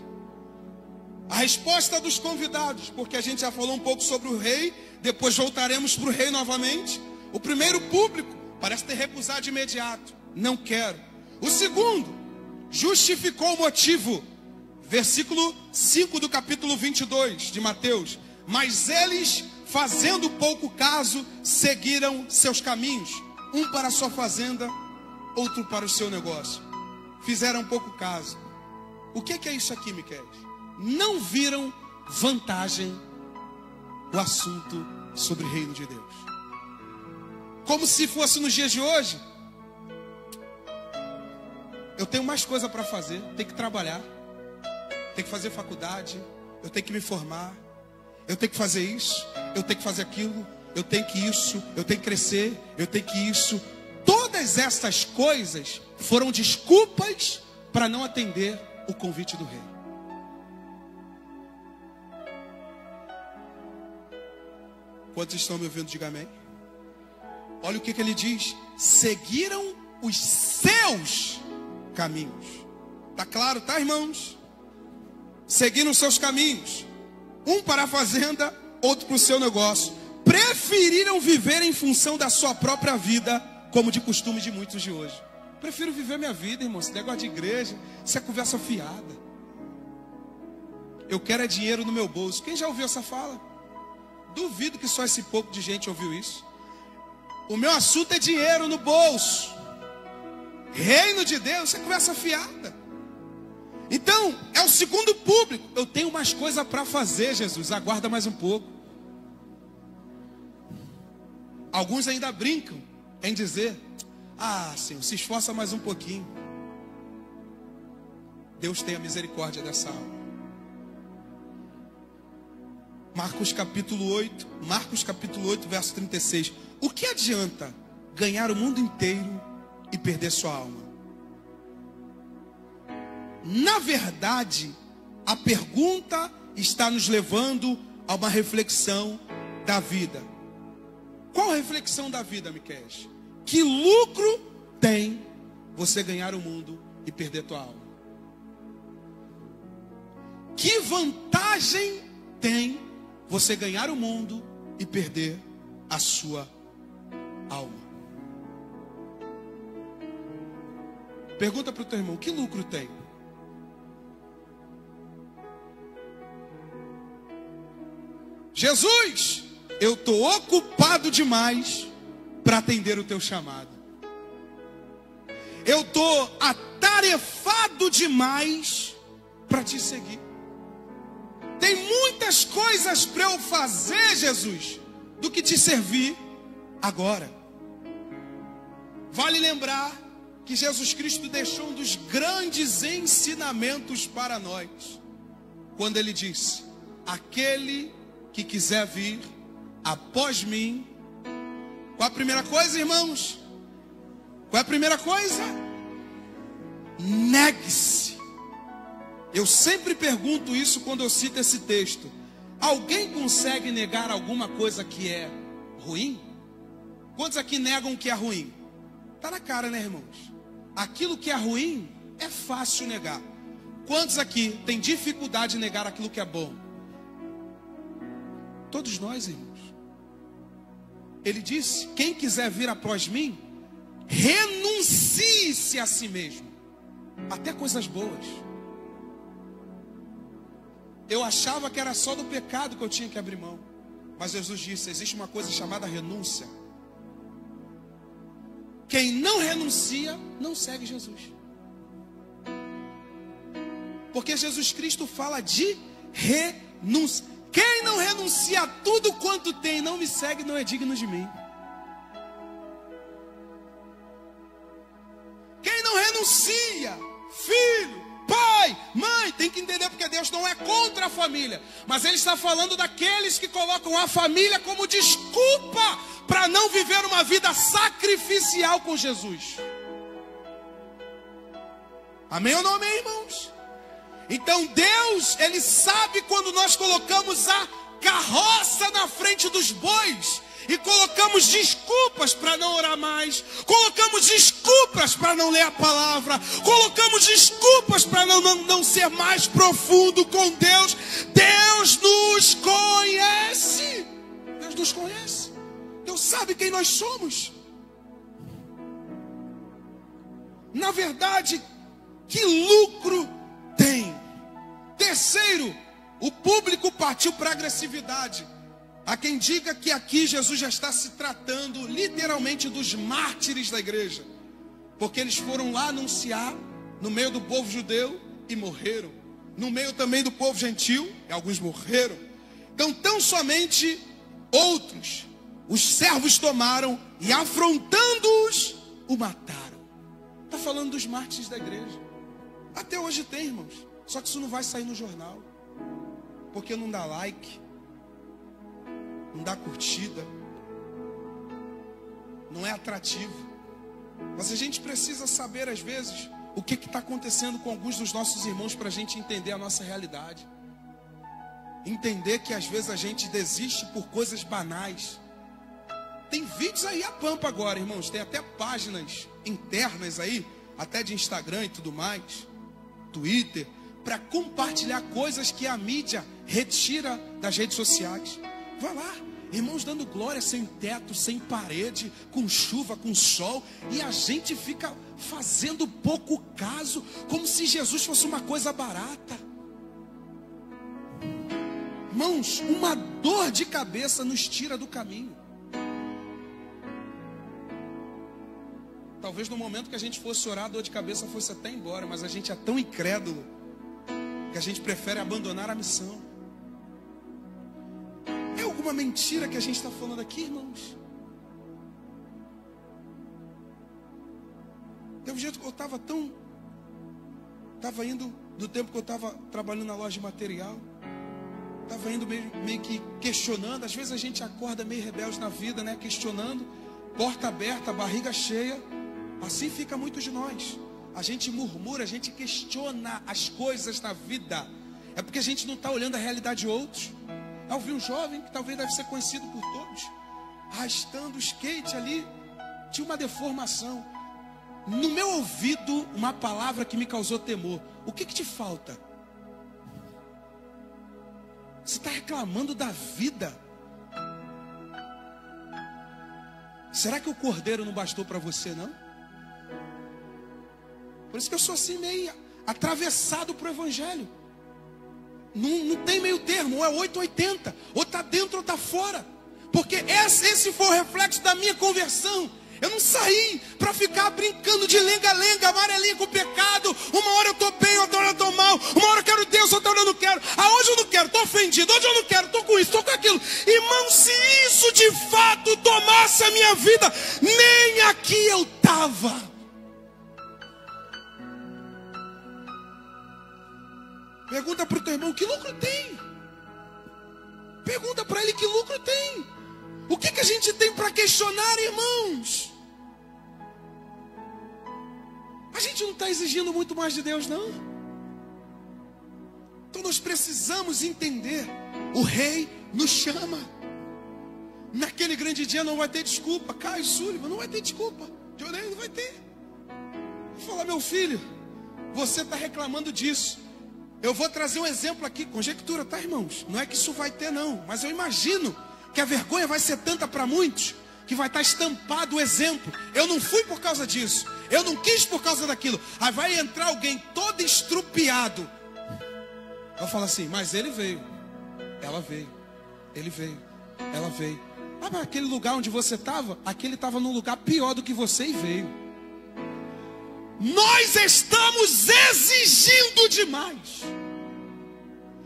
A resposta dos convidados, porque a gente já falou um pouco sobre o rei, depois voltaremos para o rei novamente. O primeiro público parece ter recusado de imediato: não quero. O segundo justificou o motivo. Versículo 5 do capítulo 22 de Mateus. Mas eles, fazendo pouco caso, seguiram seus caminhos, um para a sua fazenda, outro para o seu negócio. Fizeram pouco caso. O que é isso aqui, Miquel? Não viram vantagem o assunto sobre o reino de Deus. Como se fosse nos dias de hoje: eu tenho mais coisa para fazer, tenho que trabalhar, tenho que fazer faculdade, eu tenho que me formar, eu tenho que fazer isso, eu tenho que fazer aquilo, eu tenho que isso, eu tenho que crescer, eu tenho que isso. Todas essas coisas foram desculpas para não atender o convite do rei. Quantos estão me ouvindo? Diga amém. Olha o que ele diz: seguiram os seus caminhos. Tá claro, tá, irmãos? Seguiram os seus caminhos, um para a fazenda, outro para o seu negócio. Preferiram viver em função da sua própria vida, como de costume de muitos de hoje. Prefiro viver minha vida, irmão. Esse negócio de igreja, isso é conversa fiada. Eu quero é dinheiro no meu bolso. Quem já ouviu essa fala? Duvido que só esse pouco de gente ouviu isso. O meu assunto é dinheiro no bolso. Reino de Deus, você conversa fiada. Então, é o segundo público. Eu tenho mais coisa para fazer, Jesus. Aguarda mais um pouco. Alguns ainda brincam em dizer: ah, Senhor, se esforça mais um pouquinho. Deus tenha misericórdia dessa alma. Marcos capítulo 8, verso 36. O que adianta ganhar o mundo inteiro e perder sua alma? Na verdade, a pergunta está nos levando a uma reflexão da vida. Qual a reflexão da vida, Miquel? Que lucro tem você ganhar o mundo e perder tua alma? Que vantagem tem você ganhar o mundo e perder a sua alma? Pergunta para o teu irmão: que lucro tem? Jesus, eu estou ocupado demais para atender o teu chamado. Eu estou atarefado demais para te seguir. Tem muitas coisas para eu fazer, Jesus, do que te servir agora. Vale lembrar que Jesus Cristo deixou um dos grandes ensinamentos para nós, quando ele disse: aquele que quiser vir após mim. Qual a primeira coisa, irmãos? Qual é a primeira coisa? Negue-se. Eu sempre pergunto isso quando eu cito esse texto. Alguém consegue negar alguma coisa que é ruim? Quantos aqui negam o que é ruim? Está na cara, né, irmãos? Aquilo que é ruim é fácil negar. Quantos aqui têm dificuldade de negar aquilo que é bom? Todos nós, irmãos. Ele disse: quem quiser vir após mim, renuncie-se a si mesmo. Até coisas boas. Eu achava que era só do pecado que eu tinha que abrir mão. Mas Jesus disse: existe uma coisa chamada renúncia. Quem não renuncia, não segue Jesus. Porque Jesus Cristo fala de renúncia. Quem não renuncia a tudo quanto tem, não me segue, não é digno de mim. Quem não renuncia, filho, pai, mãe, tem que entender, porque Deus não é contra a família, mas Ele está falando daqueles que colocam a família como desculpa para não viver uma vida sacrificial com Jesus. Amém ou não amém, irmãos? Então Deus, Ele sabe quando nós colocamos a carroça na frente dos bois e colocamos desculpas para não orar mais, colocamos desculpas para não ler a palavra, colocamos desculpas para não ser mais profundo com Deus. Deus nos conhece. Deus nos conhece. Deus sabe quem nós somos. Na verdade, que lucro tem? Terceiro, o público partiu para a agressividade. Há quem diga que aqui Jesus já está se tratando literalmente dos mártires da igreja, porque eles foram lá anunciar no meio do povo judeu e morreram, no meio também do povo gentil, e alguns morreram. Então tão somente outros os servos tomaram e, afrontando-os, o mataram. Está falando dos mártires da igreja. Até hoje tem, irmãos. Só que isso não vai sair no jornal, porque não dá like, não dá curtida, não é atrativo. Mas a gente precisa saber, às vezes, o que está acontecendo com alguns dos nossos irmãos, para a gente entender a nossa realidade. Entender que às vezes a gente desiste por coisas banais. Tem vídeos aí a pampa agora, irmãos. Tem até páginas internas aí, até de Instagram e tudo mais, Twitter, para compartilhar coisas que a mídia retira das redes sociais. Vai lá, irmãos dando glória sem teto, sem parede, com chuva, com sol, e a gente fica fazendo pouco caso, como se Jesus fosse uma coisa barata. Irmãos, uma dor de cabeça nos tira do caminho. Talvez no momento que a gente fosse orar, a dor de cabeça fosse até embora, mas a gente é tão incrédulo que a gente prefere abandonar a missão. É alguma mentira que a gente está falando aqui, irmãos? Teve um jeito que eu estava indo, do tempo que eu estava trabalhando na loja de material, estava indo meio que questionando. Às vezes a gente acorda meio rebelde na vida, né? Questionando, porta aberta, barriga cheia. Assim fica muitos de nós. A gente murmura, a gente questiona as coisas na vida. É porque a gente não está olhando a realidade de outros. Eu vi um jovem que talvez deve ser conhecido por todos, arrastando o skate ali, tinha uma deformação. No meu ouvido, uma palavra que me causou temor. O que te falta? Você está reclamando da vida. Será que o cordeiro não bastou para você, não? Por isso que eu sou assim meio atravessado para o evangelho. Não tem meio termo, ou é 880, ou está dentro ou está fora. Porque esse foi o reflexo da minha conversão. Eu não saí para ficar brincando de lenga-lenga, amarelinha com o pecado. Uma hora eu estou bem, outra hora eu estou mal. Uma hora eu quero Deus, outra hora eu não quero. Aonde eu não quero, estou ofendido. Onde eu não quero, estou com isso, estou com aquilo. Irmão, se isso de fato tomasse a minha vida, nem aqui eu estava. Pergunta para o teu irmão, que lucro tem? Pergunta para ele, que lucro tem? O que a gente tem para questionar, irmãos? A gente não está exigindo muito mais de Deus, não. Então nós precisamos entender. O rei nos chama. Naquele grande dia não vai ter desculpa. Caio Sullivan, não vai ter desculpa. Jorei, não vai ter. Vou falar, meu filho, você está reclamando disso. Eu vou trazer um exemplo aqui, conjectura, tá, irmãos? Não é que isso vai ter, não. Mas eu imagino que a vergonha vai ser tanta para muitos, que vai estar estampado o exemplo. Eu não fui por causa disso. Eu não quis por causa daquilo. Aí vai entrar alguém todo estrupiado. Eu falo assim, mas ele veio. Ela veio. Ele veio. Ela veio. Ah, mas aquele lugar onde você estava, aquele estava num lugar pior do que você e veio. Nós estamos exigindo demais.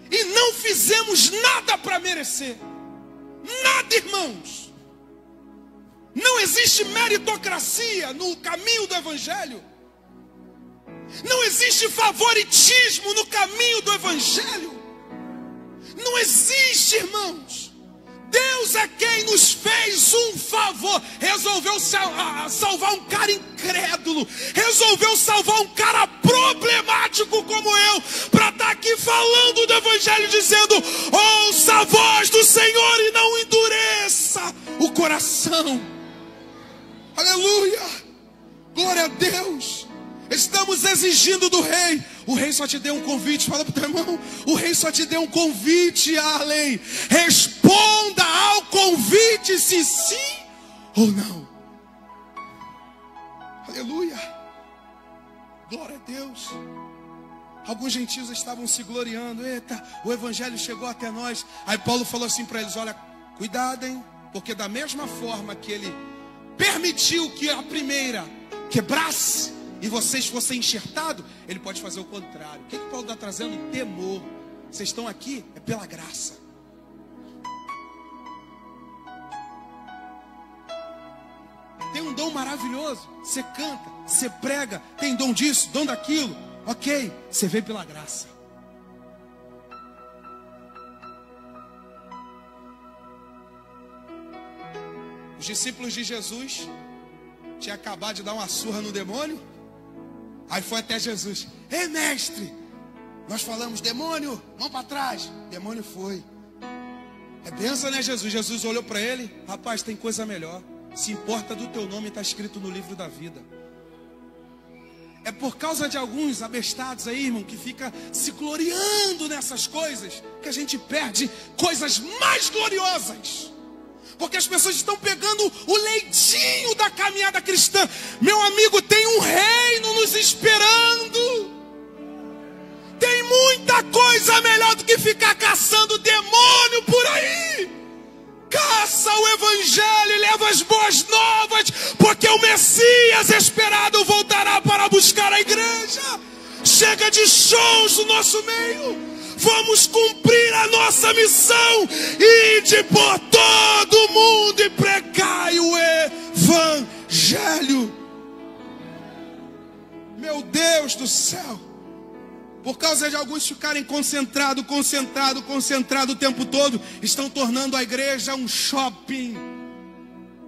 E não fizemos nada para merecer. Nada, irmãos. Não existe meritocracia no caminho do evangelho. Não existe favoritismo no caminho do evangelho. Não existe, irmãos. Deus é quem nos fez um favor. Resolveu salvar um cara incrédulo. Resolveu salvar um cara problemático como eu, para estar aqui falando do evangelho, dizendo: ouça a voz do Senhor e não endureça o coração. Aleluia. Glória a Deus. Estamos exigindo do rei. O rei só te deu um convite. Fala para o teu irmão. O rei só te deu um convite, Arlen. Responda ao convite, se sim ou não. Aleluia. Glória a Deus. Alguns gentios estavam se gloriando. Eita, o evangelho chegou até nós. Aí Paulo falou assim para eles: olha, cuidado, hein? Porque da mesma forma que ele permitiu que a primeira quebrasse e vocês fossem enxertados, ele pode fazer o contrário. O que Paulo está trazendo? Temor. Vocês estão aqui, é pela graça. Tem um dom maravilhoso. Você canta, você prega, tem dom disso, dom daquilo. Ok, você veio pela graça. Os discípulos de Jesus tinham acabado de dar uma surra no demônio. Aí foi até Jesus: ei, mestre, nós falamos, demônio, mão para trás. Demônio foi. É benção, né, Jesus? Jesus olhou para ele: rapaz, tem coisa melhor. Se importa do teu nome, está escrito no livro da vida. É por causa de alguns abestados aí, irmão, que fica se gloriando nessas coisas, que a gente perde coisas mais gloriosas. Porque as pessoas estão pegando o leitinho da caminhada cristã. Meu amigo, tem um reino nos esperando. Tem muita há coisa melhor do que ficar caçando demônio por aí. Caça o evangelho e leva as boas novas, porque o Messias esperado voltará para buscar a igreja. Chega de shows no nosso meio. Vamos cumprir a nossa missão. Ide por todo o mundo e pregai o evangelho. Meu Deus do céu. Por causa de alguns ficarem concentrados o tempo todo, estão tornando a igreja um shopping.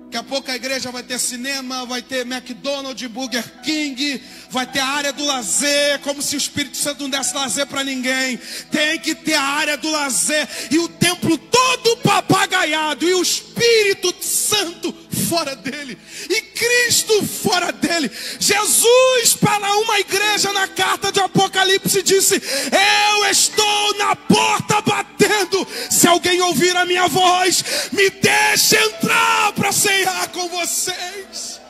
Daqui a pouco a igreja vai ter cinema, vai ter McDonald's, Burger King, vai ter a área do lazer, como se o Espírito Santo não desse lazer para ninguém. Tem que ter a área do lazer, e o templo todo papagaiado, e o Espírito Santo fora dele, e Cristo fora dele. Jesus, para uma igreja, na carta de Apocalipse disse: eu estou na porta batendo, se alguém ouvir a minha voz, me deixe entrar para cear com vocês.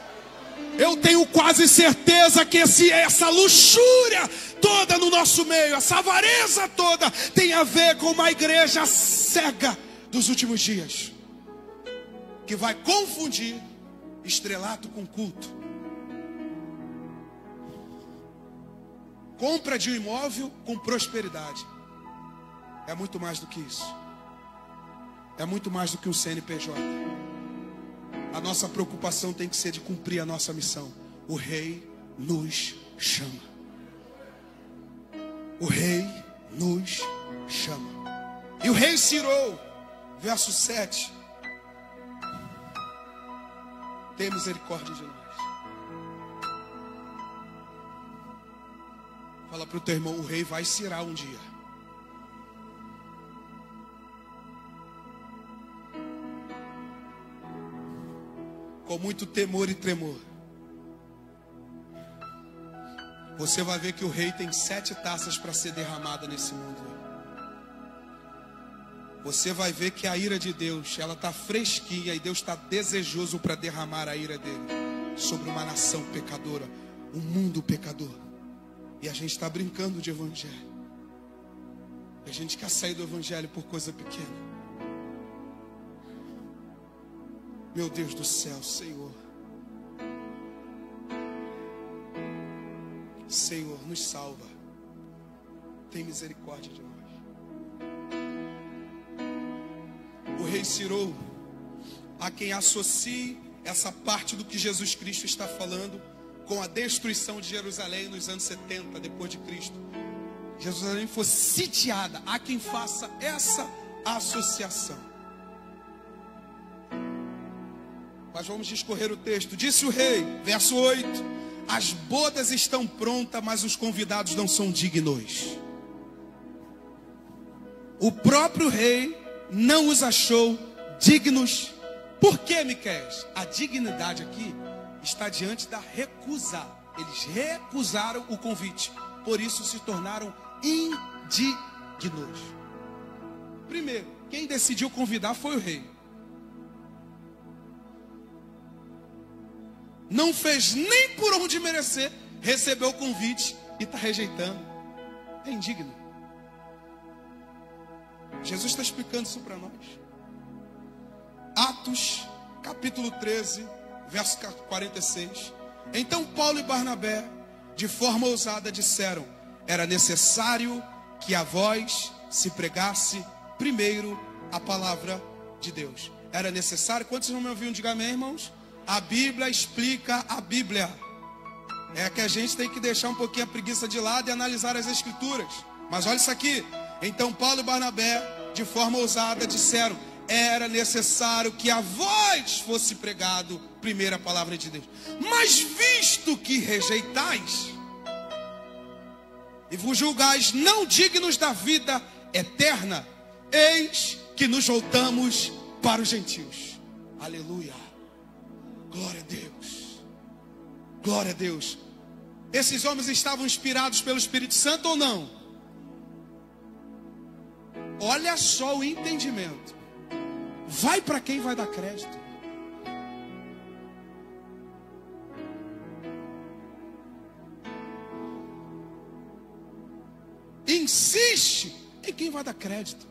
Eu tenho quase certeza que essa luxúria toda no nosso meio, essa avareza toda, tem a ver com uma igreja cega dos últimos dias, que vai confundir estrelato com culto. Compra de um imóvel com prosperidade. É muito mais do que isso. É muito mais do que um CNPJ. A nossa preocupação tem que ser de cumprir a nossa missão. O Rei nos chama. O Rei nos chama. E o rei se irou. Verso 7. Tem misericórdia de nós. Fala para o teu irmão: o rei vai se irar um dia. Com muito temor e tremor. Você vai ver que o rei tem 7 taças para ser derramada nesse mundo. Você vai ver que a ira de Deus, ela está fresquinha, e Deus está desejoso para derramar a ira dele sobre uma nação pecadora, um mundo pecador. E a gente está brincando de evangelho. A gente quer sair do evangelho por coisa pequena. Meu Deus do céu, Senhor. Senhor, nos salva. Tem misericórdia de nós. O rei se irou. Há quem associe essa parte do que Jesus Cristo está falando com a destruição de Jerusalém nos anos 70 depois de Cristo. Jerusalém foi sitiada. Há quem faça essa associação. Mas vamos discorrer o texto. Disse o rei, verso 8: as bodas estão prontas, mas os convidados não são dignos. O próprio rei não os achou dignos. Por que, Miqueias? A dignidade aqui está diante da recusa. Eles recusaram o convite, por isso se tornaram indignos. Primeiro, quem decidiu convidar foi o rei. Não fez nem por onde merecer, recebeu o convite e está rejeitando. É indigno. Jesus está explicando isso para nós. Atos, capítulo 13, verso 46. Então Paulo e Barnabé, de forma ousada, disseram: era necessário que a vós se pregasse primeiro a palavra de Deus. Era necessário. Quantos não me ouviram? Diga amém, irmãos. A Bíblia explica a Bíblia. É que a gente tem que deixar um pouquinho a preguiça de lado e analisar as Escrituras. Mas olha isso aqui. Então Paulo e Barnabé, de forma ousada, disseram: era necessário que a vós fosse pregado primeiro a palavra de Deus. Mas visto que rejeitais e vos julgais não dignos da vida eterna, eis que nos voltamos para os gentios. Aleluia. Glória a Deus. Glória a Deus. Esses homens estavam inspirados pelo Espírito Santo ou não? Olha só o entendimento. Vai para quem vai dar crédito. insiste em quem vai dar crédito.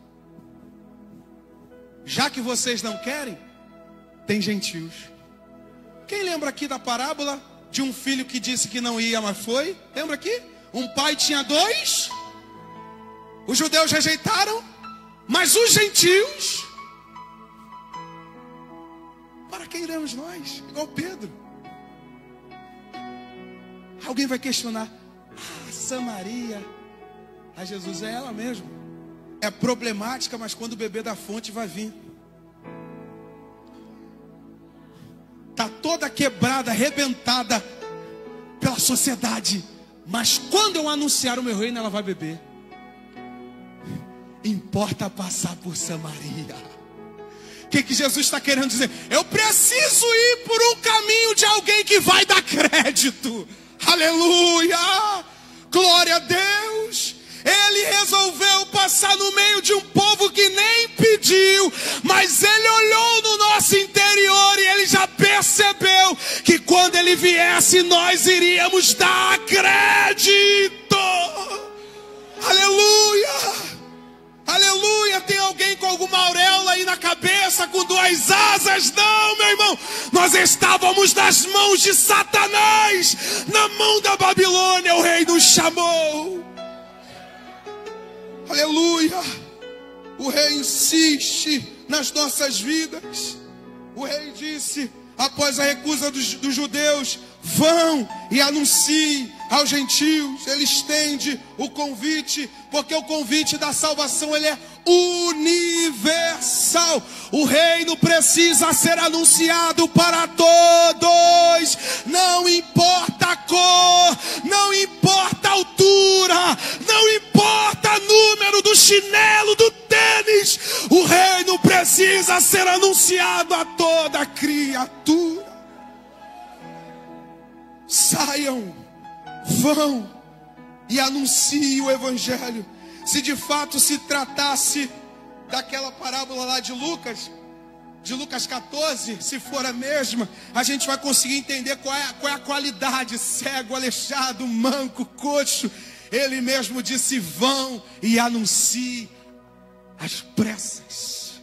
Já que vocês não querem, tem gentios. Quem lembra aqui da parábola de um filho que disse que não ia, mas foi? Lembra aqui? Um pai tinha 2. Os judeus rejeitaram, mas os gentios. Para quem iremos nós? Igual Pedro. Alguém vai questionar: Samaria, a Jesus é ela mesmo. É problemática, mas quando beber da fonte vai vir. Está toda quebrada, arrebentada pela sociedade, mas quando eu anunciar o meu reino, ela vai beber. Importa passar por Samaria. O que Jesus está querendo dizer? Eu preciso ir por um caminho de alguém que vai dar crédito. Aleluia! Glória a Deus! Ele resolveu passar no meio de um povo que nem pediu, mas ele olhou no nosso interior e ele já percebeu que quando ele viesse, nós iríamos dar crédito. Aleluia! Aleluia! Tem alguém com alguma auréola aí na cabeça, com 2 asas? Não, meu irmão. Nós estávamos nas mãos de Satanás, na mão da Babilônia. O rei nos chamou. Aleluia! O rei insiste nas nossas vidas. O rei disse, após a recusa dos judeus: vão e anunciem aos gentios. Ele estende o convite, porque o convite da salvação, ele é universal. O reino precisa ser anunciado para todos. Não importa a cor, não importa a altura, não importa o número do chinelo, do tênis. O reino precisa ser anunciado a toda criatura. Saiam, vão e anunciem o evangelho. Se de fato se tratasse daquela parábola lá de Lucas 14, se for a mesma, a gente vai conseguir entender qual é a qualidade. Cego, aleijado, manco, coxo. Ele mesmo disse: vão e anunciem às pressas.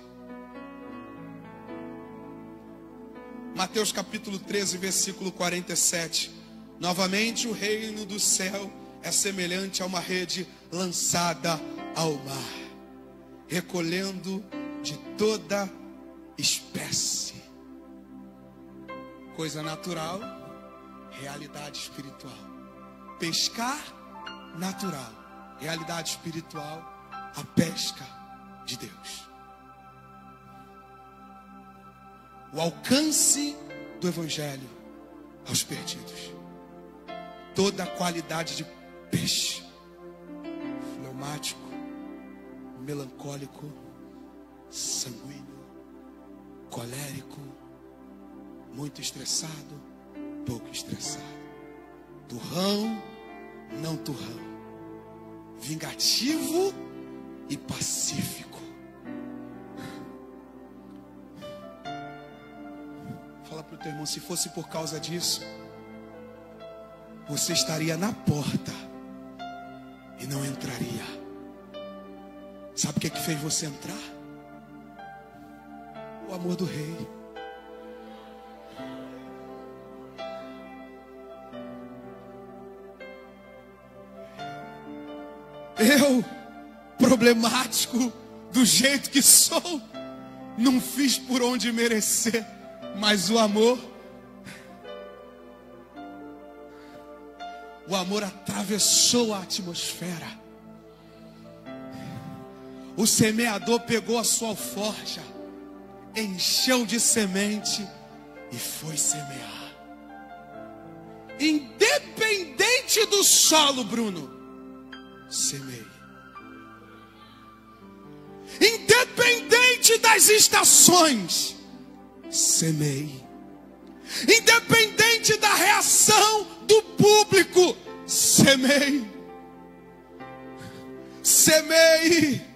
Mateus capítulo 13, versículo 47. Novamente, o reino do céu é semelhante a uma rede lançada ao mar, recolhendo de toda espécie. Coisa natural, realidade espiritual. Pescar, natural. Realidade espiritual, a pesca de Deus. O alcance do evangelho aos perdidos. Toda a qualidade de peixe: fleumático, melancólico, sanguíneo, colérico, muito estressado, pouco estressado, turrão, não turrão, vingativo e pacífico. Fala para o teu irmão: se fosse por causa disso, você estaria na porta e não entraria. Sabe o que fez você entrar? O amor do rei. Eu, problemático do jeito que sou, não fiz por onde merecer, mas o amor atravessou a atmosfera. O semeador pegou a sua alforja, encheu de semente e foi semear. Independente do solo, Bruno, semeie. Independente das estações, semeie. Independente da reação do público, semeie. Semeie.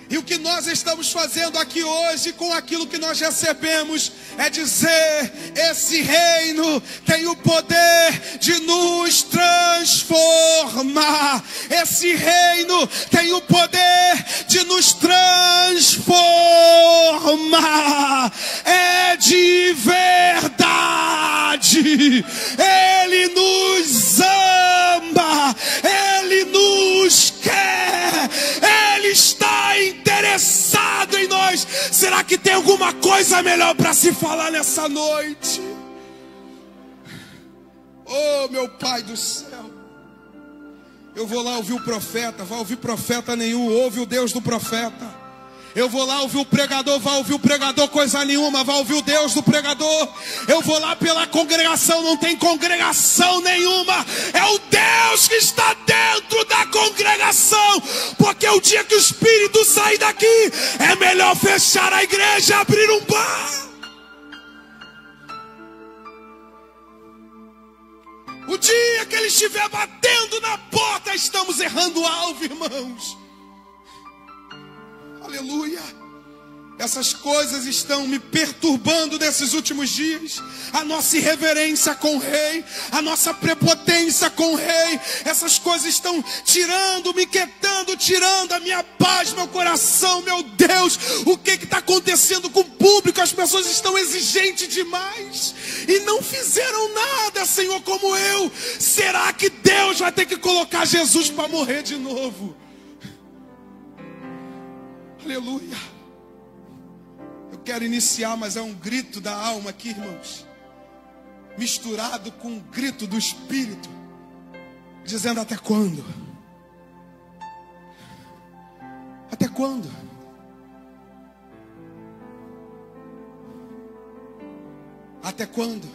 E o que nós estamos fazendo aqui hoje com aquilo que nós recebemos é dizer: esse reino tem o poder de nos transformar. transformar. Esse reino tem o poder de nos transformar. É de verdade. Ele nos ama. Ele nos quer. Ele está interessado em nós. Será que tem alguma coisa melhor para se falar nessa noite? Oh, meu Pai do céu. Eu vou lá ouvir o profeta. Vai ouvir profeta nenhum. Ouve o Deus do profeta. Eu vou lá ouvir o pregador. Vai ouvir o pregador coisa nenhuma. Vai ouvir o Deus do pregador. Eu vou lá pela congregação. Não tem congregação nenhuma. É o Deus que está dentro da congregação. Porque o dia que o Espírito sair daqui, é melhor fechar a igreja e abrir um bar. O dia que ele estiver batendo na porta, estamos errando o alvo, irmãos. Aleluia. Essas coisas estão me perturbando nesses últimos dias. A nossa irreverência com o rei, a nossa prepotência com o rei. Essas coisas estão tirando, me inquietando, tirando a minha paz, meu coração. Meu Deus, o que está acontecendo com o público? As pessoas estão exigentes demais e não fizeram nada, Senhor, como eu. Será que Deus vai ter que colocar Jesus para morrer de novo? Aleluia. Eu quero iniciar, mas é um grito da alma aqui, irmãos, misturado com um grito do Espírito, dizendo: até quando? Até quando? Até quando?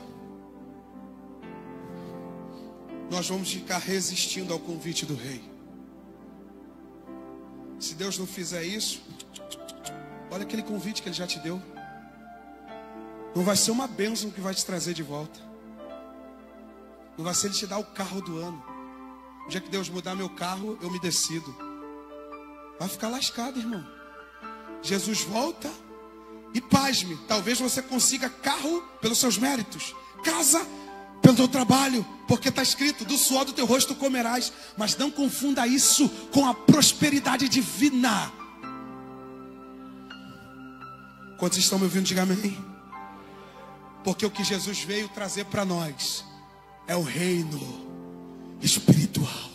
Nós vamos ficar resistindo ao convite do Rei. Se Deus não fizer isso, olha aquele convite que Ele já te deu. Não vai ser uma bênção que vai te trazer de volta. Não vai ser Ele te dar o carro do ano. O dia que Deus mudar meu carro, eu me decido. Vai ficar lascado, irmão. Jesus volta e pasme. Talvez você consiga carro pelos seus méritos, casa pelo teu trabalho, porque está escrito: do suor do teu rosto comerás. Mas não confunda isso com a prosperidade divina. Quantos estão me ouvindo? Diga amém. Porque o que Jesus veio trazer para nós é o reino espiritual.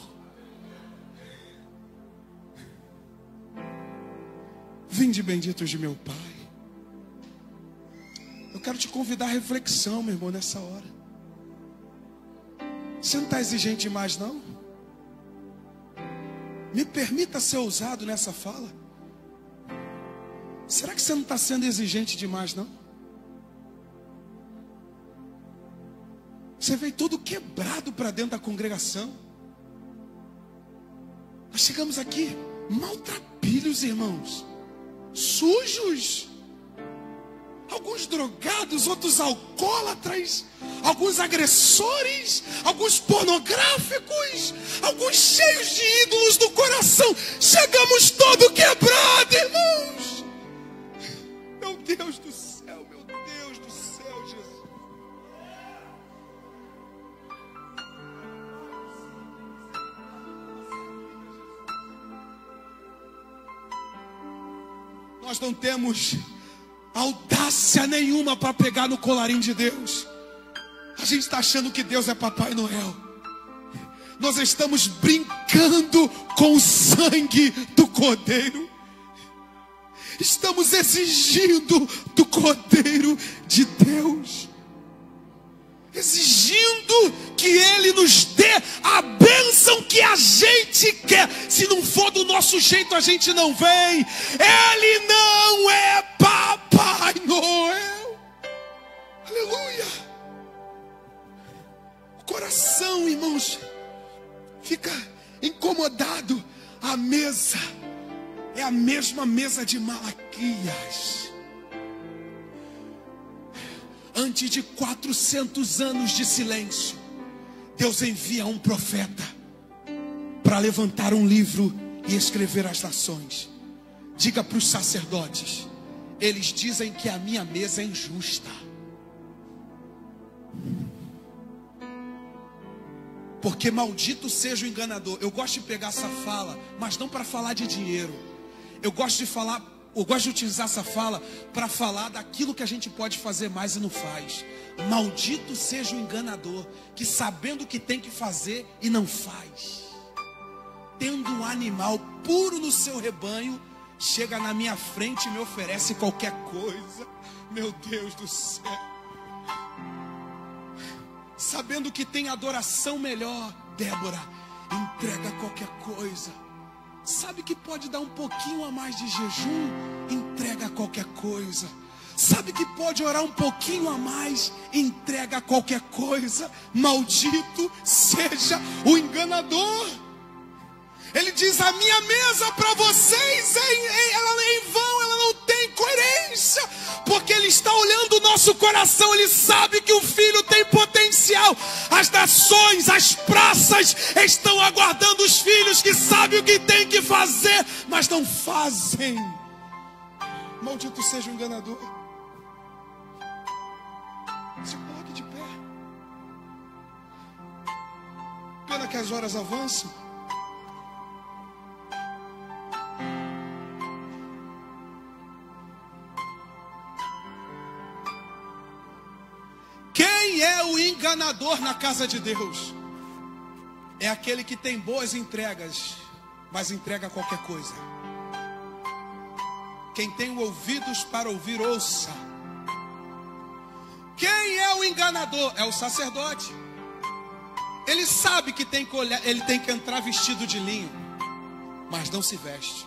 Vinde benditos de meu Pai. Eu quero te convidar à reflexão, meu irmão, nessa hora. Você não está exigente demais, não? Me permita ser ousado nessa fala. Será que você não está sendo exigente demais, não? Você veio todo quebrado para dentro da congregação. Nós chegamos aqui maltrapilhos, irmãos, sujos. Alguns drogados, outros alcoólatras, alguns agressores, alguns pornográficos, alguns cheios de ídolos do coração. Chegamos todo quebrado, irmãos. Meu Deus do céu, meu Deus do céu, Jesus. Nós não temos audácia nenhuma para pegar no colarinho de Deus. A gente está achando que Deus é Papai Noel. Nós estamos brincando com o sangue do Cordeiro. Estamos exigindo do Cordeiro de Deus, exigindo que Ele nos dê a bênção que a gente quer. Se não for do nosso jeito, a gente não vem. Ele não é Papai Noel. Aleluia. O coração, irmãos, fica incomodado. A mesa é a mesma mesa de Malaquias. Antes de 400 anos de silêncio, Deus envia um profeta para levantar um livro e escrever as nações. Diga para os sacerdotes: eles dizem que a minha mesa é injusta. Porque maldito seja o enganador. Eu gosto de pegar essa fala, mas não para falar de dinheiro. Eu gosto de utilizar essa fala para falar daquilo que a gente pode fazer mais e não faz. Maldito seja o enganador, que sabendo o que tem que fazer e não faz. Tendo um animal puro no seu rebanho, chega na minha frente e me oferece qualquer coisa. Meu Deus do céu. Sabendo que tem adoração melhor, Débora, entrega qualquer coisa. Sabe que pode dar um pouquinho a mais de jejum? Entrega qualquer coisa. Sabe que pode orar um pouquinho a mais? Entrega qualquer coisa. Maldito seja o enganador. Ele diz: a minha mesa para vocês ela é em vão, ela não tem coerência, porque ele está olhando o nosso coração. Ele sabe que o filho tem potencial. As nações, as praças estão aguardando os filhos que sabem o que tem que fazer, mas não fazem. Maldito seja o enganador. Se coloque de pé. Pena que as horas avançam. Quem é o enganador na casa de Deus? É aquele que tem boas entregas, mas entrega qualquer coisa. Quem tem ouvidos para ouvir, ouça. Quem é o enganador? É o sacerdote. Ele sabe que ele tem que entrar vestido de linho, mas não se veste.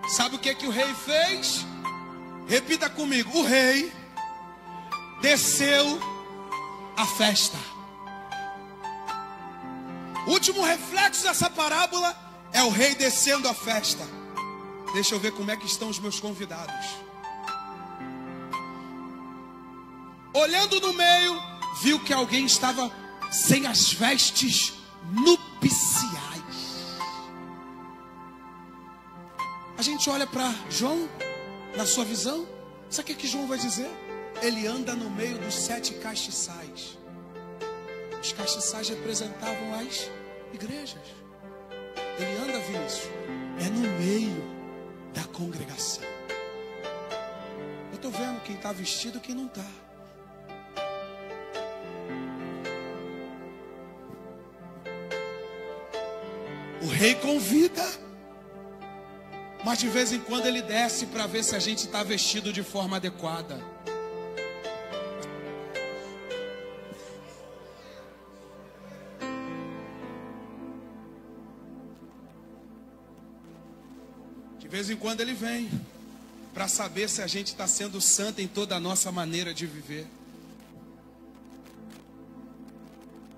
Sabe o que o rei fez? Repita comigo: o rei desceu à festa. O último reflexo dessa parábola é o rei descendo à festa. Deixa eu ver como é que estão os meus convidados. Olhando no meio, viu que alguém estava sem as vestes nupciais. A gente olha para João, na sua visão, sabe o que João vai dizer? Ele anda no meio dos 7 castiçais. Os castiçais representavam as igrejas. Ele anda, Vinícius, é no meio da congregação. Eu estou vendo quem está vestido e quem não está. O rei convida, mas de vez em quando ele desce para ver se a gente está vestido de forma adequada. De vez em quando ele vem para saber se a gente está sendo santo em toda a nossa maneira de viver.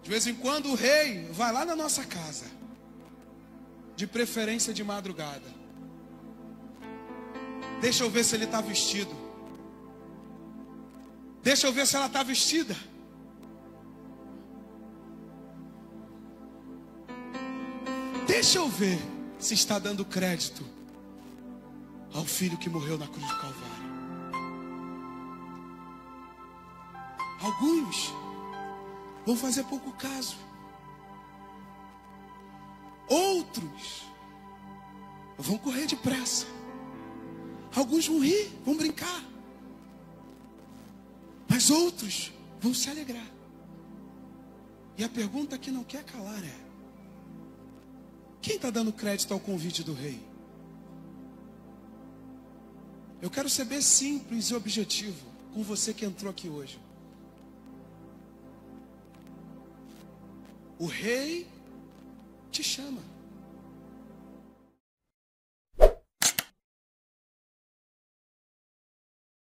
De vez em quando o rei vai lá na nossa casa, de preferência de madrugada. Deixa eu ver se ele está vestido. Deixa eu ver se ela está vestida. Deixa eu ver se está dando crédito ao filho que morreu na cruz do Calvário. Alguns vão fazer pouco caso. Outros vão correr depressa. Alguns vão rir, vão brincar. Mas outros vão se alegrar. E a pergunta que não quer calar é: quem está dando crédito ao convite do rei? Eu quero ser bem simples e objetivo com você que entrou aqui hoje. O rei te chama.